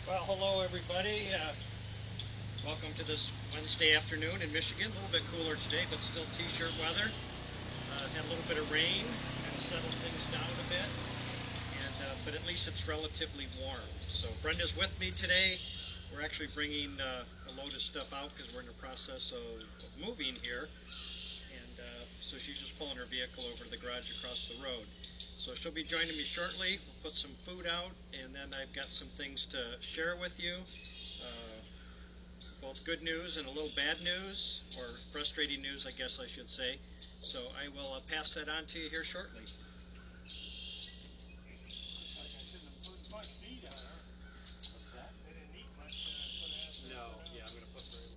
Well, hello everybody. Welcome to this Wednesday afternoon in Michigan. A little bit cooler today, but still t-shirt weather. Had a little bit of rain, kind of settled things down a bit, but at least it's relatively warm. So Brenda's with me today. We're actually bringing a load of stuff out because we're in the process of moving here, and so she's just pulling her vehicle over to the garage across the road. So she'll be joining me shortly. We'll put some food out, and then I've got some things to share with you. Both good news and a little bad news, or frustrating news, I guess I should say. So I will pass that on to you here shortly. No, yeah, I'm going to put very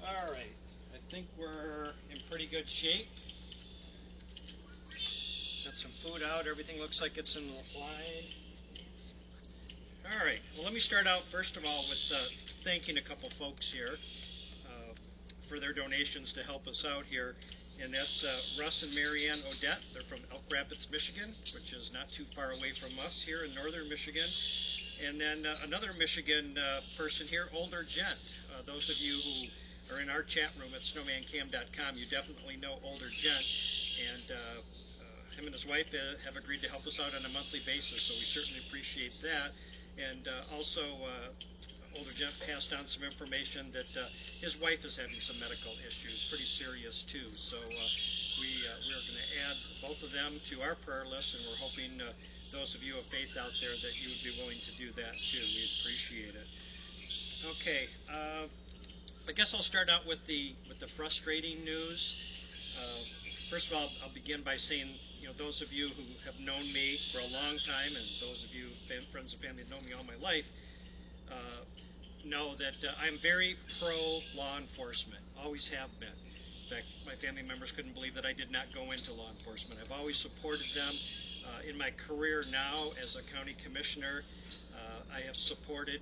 All right, I think we're in pretty good shape. Got some food out. Everything looks like it's in line. All right, well, let me start out first of all with thanking a couple folks here for their donations to help us out here. And that's Russ and Marianne Odette. They're from Elk Rapids, Michigan, which is not too far away from us here in northern Michigan. And then another Michigan person here, Older Gent. Those of you who are in our chat room at snowmancam.com, you definitely know Older Gent. And him and his wife have agreed to help us out on a monthly basis, so we certainly appreciate that. And also, Older Gent passed on some information that his wife is having some medical issues, pretty serious too. So we are going to add both of them to our prayer list, and we're hoping those of you of faith out there that you would be willing to do that too. We'd appreciate it. Okay, I guess I'll start out with the frustrating news. First of all, I'll begin by saying, those of you who have known me for a long time, and those of you friends and family who know me all my life, know that I'm very pro law enforcement, always have been. In fact, my family members couldn't believe that I did not go into law enforcement. I've always supported them. In my career now as a county commissioner, I have supported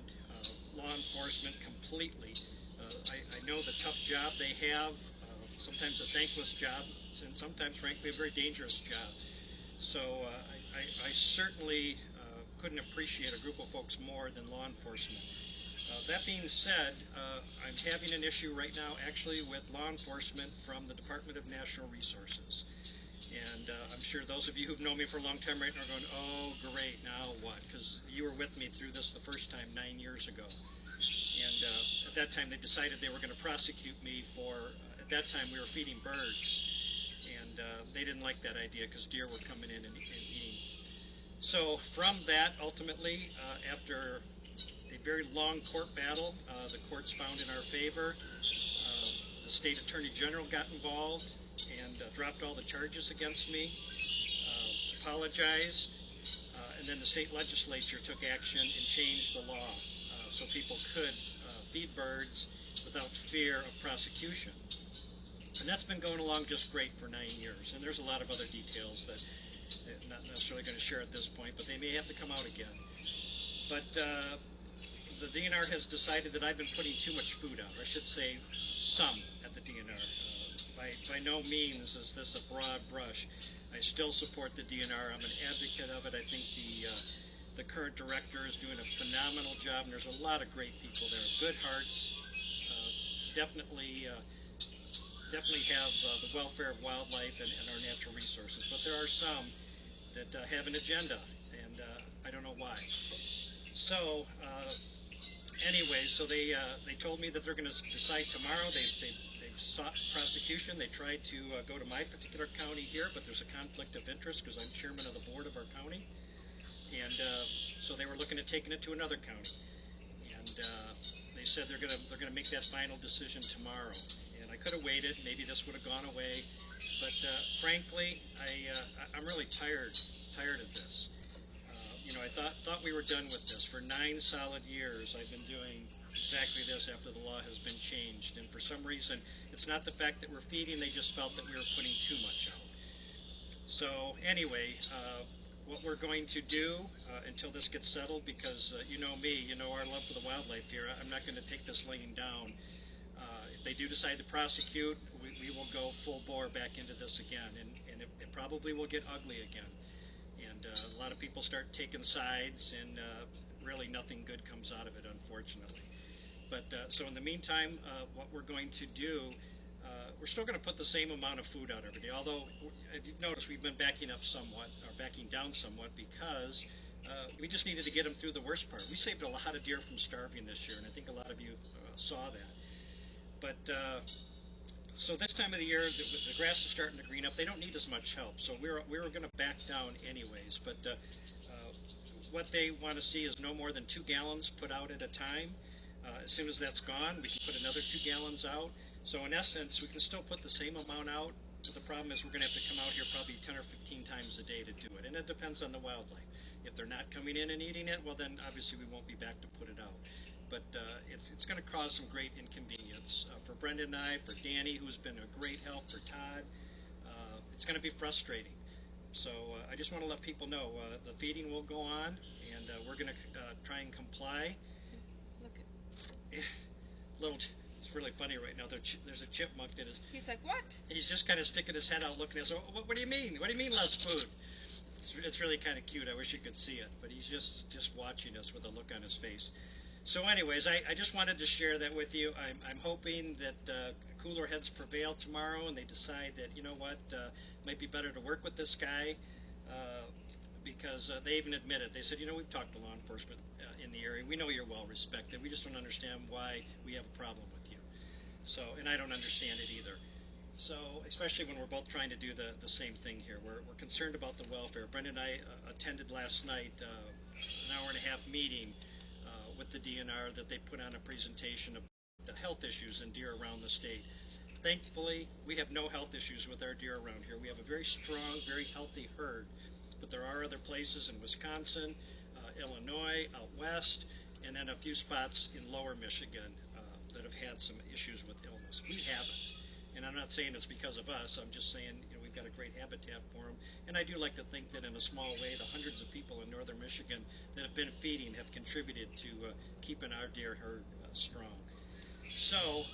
law enforcement completely. I know the tough job they have, sometimes a thankless job, and sometimes, frankly, a very dangerous job. So I certainly couldn't appreciate a group of folks more than law enforcement. That being said, I'm having an issue right now actually with law enforcement from the Department of Natural Resources. And I'm sure those of you who've known me for a long time right now are going, oh, great, now what? Because you were with me through this the first time 9 years ago. And at that time, they decided they were going to prosecute me for, at that time, we were feeding birds. And they didn't like that idea because deer were coming in and eating. So from that, ultimately, after a very long court battle, the courts found in our favor. The state attorney general got involved and dropped all the charges against me, apologized, and then the state legislature took action and changed the law so people could feed birds without fear of prosecution. And that's been going along just great for 9 years. And there's a lot of other details that I'm not necessarily going to share at this point, but they may have to come out again. But the DNR has decided that I've been putting too much food out. I should say some at the DNR. By no means is this a broad brush. I still support the DNR. I'm an advocate of it. I think the current director is doing a phenomenal job, and there's a lot of great people there, good hearts. Definitely have the welfare of wildlife and our natural resources, but there are some that have an agenda, and I don't know why. So anyway, so they told me that they're going to decide tomorrow. They've sought prosecution. They tried to go to my particular county here, but there's a conflict of interest because I'm chairman of the board of our county, and so they were looking at taking it to another county, and they said they're gonna make that final decision tomorrow. And I could have waited. Maybe this would have gone away, but frankly, I'm really tired of this. I thought we were done with this. For 9 solid years, I've been doing exactly this after the law has been changed. And for some reason, it's not the fact that we're feeding, they just felt that we were putting too much out. So anyway, what we're going to do until this gets settled, because you know me, you know our love for the wildlife here, I'm not going to take this laying down. If they do decide to prosecute, we will go full bore back into this again, and it probably will get ugly again. And a lot of people start taking sides, and really nothing good comes out of it, unfortunately. But so in the meantime, what we're going to do, we're still going to put the same amount of food out every day. Although, if you've noticed, we've been backing up somewhat, or backing down somewhat, because we just needed to get them through the worst part. We saved a lot of deer from starving this year, and I think a lot of you saw that. But so this time of the year, the grass is starting to green up. They don't need as much help, so we were going to back down anyways. But what they want to see is no more than 2 gallons put out at a time. As soon as that's gone, we can put another 2 gallons out. So in essence, we can still put the same amount out. But the problem is we're going to have to come out here probably 10 or 15 times a day to do it. And it depends on the wildlife. If they're not coming in and eating it, well then obviously we won't be back to put it out. But it's going to cause some great inconvenience for Brenda and I, for Danny, who's been a great help, for Todd. It's going to be frustrating. So I just want to let people know the feeding will go on, and we're going to try and comply. Look at It's really funny right now. There's a chipmunk that is. He's like, what? He's just kind of sticking his head out, looking at us. So, what do you mean? What do you mean less food? It's really kind of cute. I wish you could see it, but he's just watching us with a look on his face. So anyways, I just wanted to share that with you. I'm hoping that cooler heads prevail tomorrow, and they decide that, you know what, it might be better to work with this guy, because they even admitted, they said, we've talked to law enforcement in the area. We know you're well respected. We just don't understand why we have a problem with you. So, and I don't understand it either. So, especially when we're both trying to do the same thing here. We're concerned about the welfare. Brenda and I attended last night an hour-and-a-half meeting with the DNR that they put on a presentation of the health issues in deer around the state. Thankfully, we have no health issues with our deer around here. We have a very strong, very healthy herd. But there are other places in Wisconsin, Illinois, out west, and then a few spots in lower Michigan that have had some issues with illness. We haven't. And I'm not saying it's because of us. I'm just saying we've got a great habitat for them. And I do like to think that in a small way, the hundreds of people in northern Michigan that have been feeding have contributed to keeping our deer herd strong. So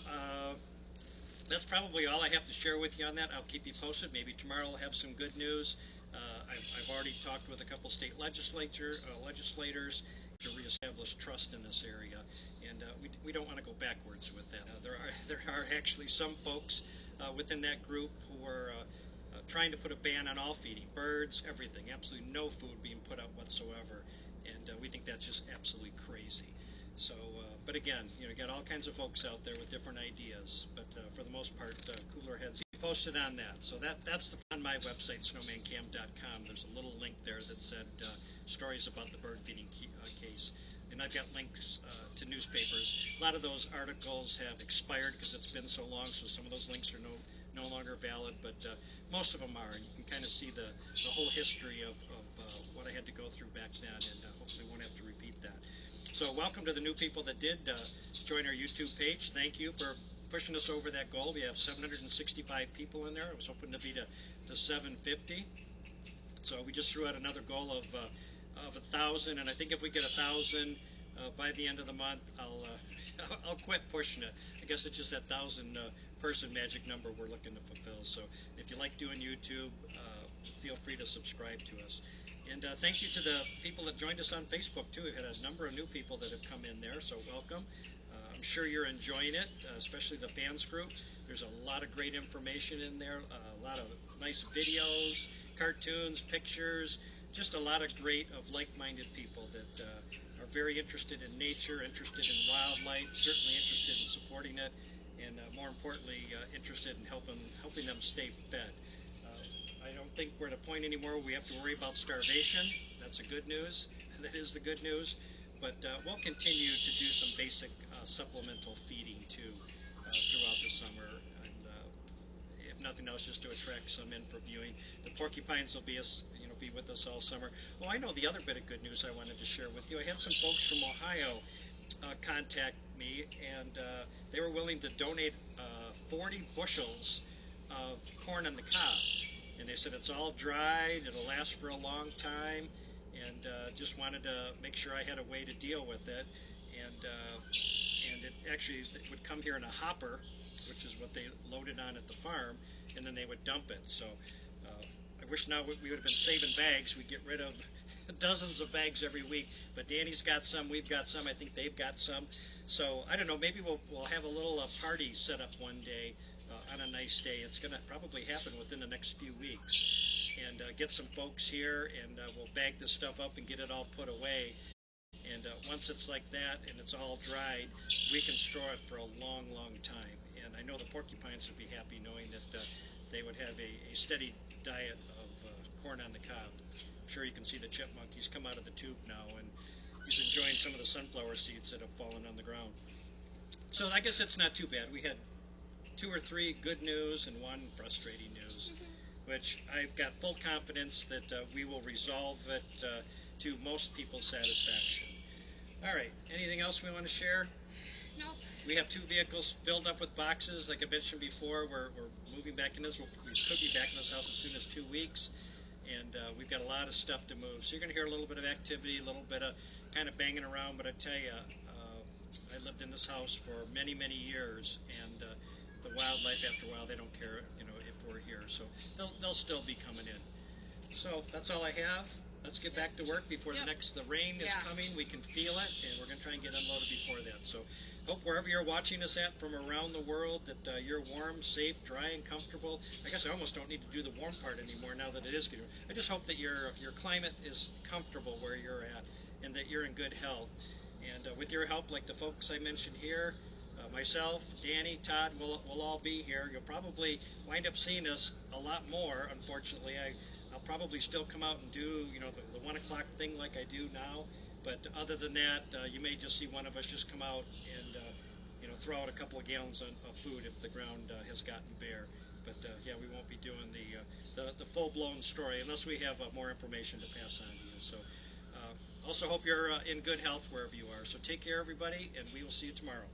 that's probably all I have to share with you on that. I'll keep you posted. Maybe tomorrow I'll have some good news. I've already talked with a couple state legislators to reestablish trust in this area, and we don't want to go backwards with that. There are actually some folks within that group who are trying to put a ban on all feeding, birds, everything, absolutely no food being put out whatsoever, and we think that's just absolutely crazy. So, but again, you got all kinds of folks out there with different ideas, but for the most part, cooler heads. Posted on that. So that's on my website, snowmancam.com. There's a little link there that said stories about the bird feeding case. And I've got links to newspapers. A lot of those articles have expired because it's been so long, so some of those links are no longer valid, but most of them are. And you can kind of see the whole history of what I had to go through back then, and hopefully won't have to repeat that. So welcome to the new people that did join our YouTube page. Thank you for pushing us over that goal. We have 765 people in there. I was hoping to be to 750. So we just threw out another goal of 1,000, and I think if we get 1,000, by the end of the month, I'll quit pushing it. I guess it's just that 1,000 person magic number we're looking to fulfill. So if you like doing YouTube, feel free to subscribe to us. And thank you to the people that joined us on Facebook too. We've had a number of new people that have come in there, so welcome. I'm sure you're enjoying it, especially the fans group. There's a lot of great information in there, a lot of nice videos, cartoons, pictures, just a lot of great of like-minded people that are very interested in nature, interested in wildlife, certainly interested in supporting it, and more importantly, interested in helping them stay fed. I don't think we're at a point anymore where we have to worry about starvation. That's the good news. That is the good news. But we'll continue to do some basic supplemental feeding too throughout the summer, and if nothing else, just to attract some in for viewing. The porcupines will be with us all summer. Oh, I know the other bit of good news I wanted to share with you. I had some folks from Ohio contact me, and they were willing to donate 40 bushels of corn on the cob. And they said it's all dried, it'll last for a long time, and just wanted to make sure I had a way to deal with it. And it actually would come here in a hopper, which is what they loaded on at the farm, and then they would dump it. So I wish now we would have been saving bags. We'd get rid of dozens of bags every week, but Danny's got some, we've got some, I think they've got some. So I don't know, maybe we'll have a little party set up one day on a nice day. It's going to probably happen within the next few weeks, and get some folks here, and we'll bag this stuff up and get it all put away. And once it's like that and it's all dried, we can store it for a long, long time. And I know the porcupines would be happy knowing that they would have a steady diet of corn on the cob. I'm sure you can see the chipmunk. He's come out of the tube now, and he's enjoying some of the sunflower seeds that have fallen on the ground. So I guess it's not too bad. We had 2 or 3 good news and 1 frustrating news, which I've got full confidence that we will resolve it to most people's satisfaction. All right, anything else we want to share? No. We have 2 vehicles filled up with boxes. Like I mentioned before, we're moving back in this. We could be back in this house as soon as 2 weeks, and we've got a lot of stuff to move. So you're going to hear a little bit of activity, a little bit of kind of banging around, but I tell you, I lived in this house for many, many years, and the wildlife, after a while, they don't care, if we're here. So they'll still be coming in. So that's all I have. Let's get back to work before the rain is coming. We can feel it, and we're going to try and get unloaded before that. So hope wherever you're watching us at from around the world that you're warm, safe, dry, and comfortable. I guess I almost don't need to do the warm part anymore now that it is getting. I just hope that your climate is comfortable where you're at, and that you're in good health. And with your help, like the folks I mentioned here, myself, Danny, Todd, we'll all be here. You'll probably wind up seeing us a lot more. Unfortunately, I'll probably still come out and do, the 1 o'clock thing like I do now. But other than that, you may just see one of us just come out and, throw out a couple of gallons of food if the ground has gotten bare. But yeah, we won't be doing the full-blown story unless we have more information to pass on to you. So also hope you're in good health wherever you are. So take care, everybody, and we will see you tomorrow.